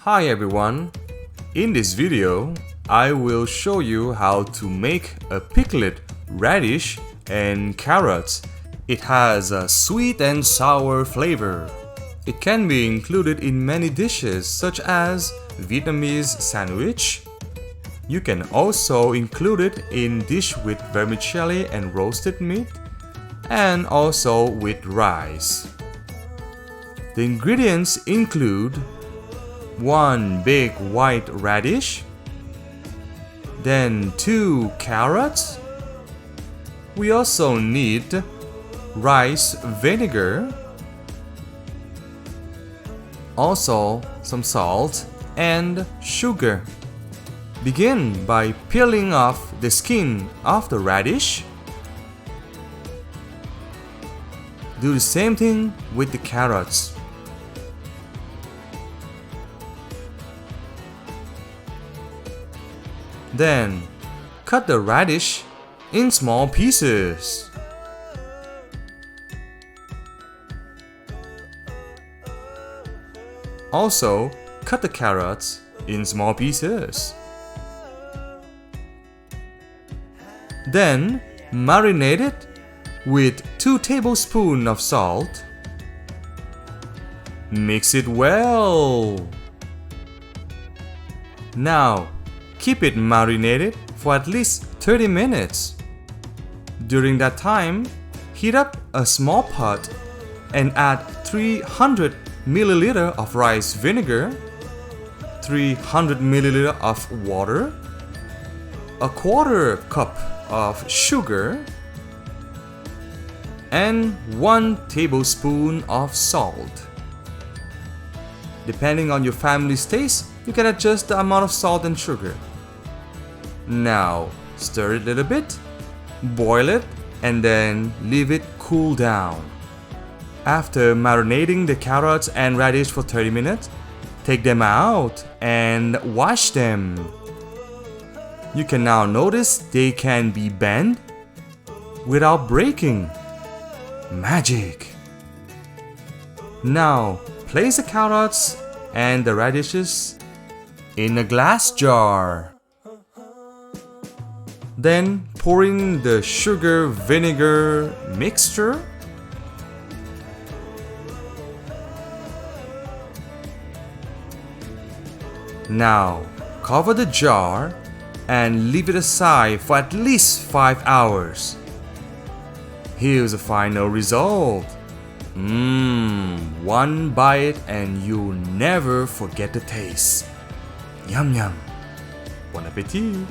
Hi everyone! In this video, I will show you how to make a pickled radish and carrots. It has a sweet and sour flavor. It can be included in many dishes such as Vietnamese sandwich. You can also include it in dish with vermicelli and roasted meat, and also with rice. The ingredients include 1 big white radish, then 2 carrots. We also need rice vinegar, also some salt and sugar. Begin by peeling off the skin of the radish. Do the same thing with the carrots. Then, cut the radish in small pieces. Also, cut the carrots in small pieces. Then, marinate it with 2 tablespoons of salt. Mix it well. Now, keep it marinated for at least 30 minutes. During that time, heat up a small pot and add 300 ml of rice vinegar, 300 ml of water, a quarter cup of sugar, and 1 tablespoon of salt. Depending on your family's taste, you can adjust the amount of salt and sugar. Now, stir it a little bit, boil it, and then leave it cool down. After marinating the carrots and radish for 30 minutes, take them out and wash them. You can now notice they can be bent without breaking. Magic! Now, place the carrots and the radishes in a glass jar. Then pour in the sugar vinegar mixture. Now, cover the jar and leave it aside for at least 5 hours. Here's the final result. One bite and you'll never forget the taste. Yum yum. Bon appétit!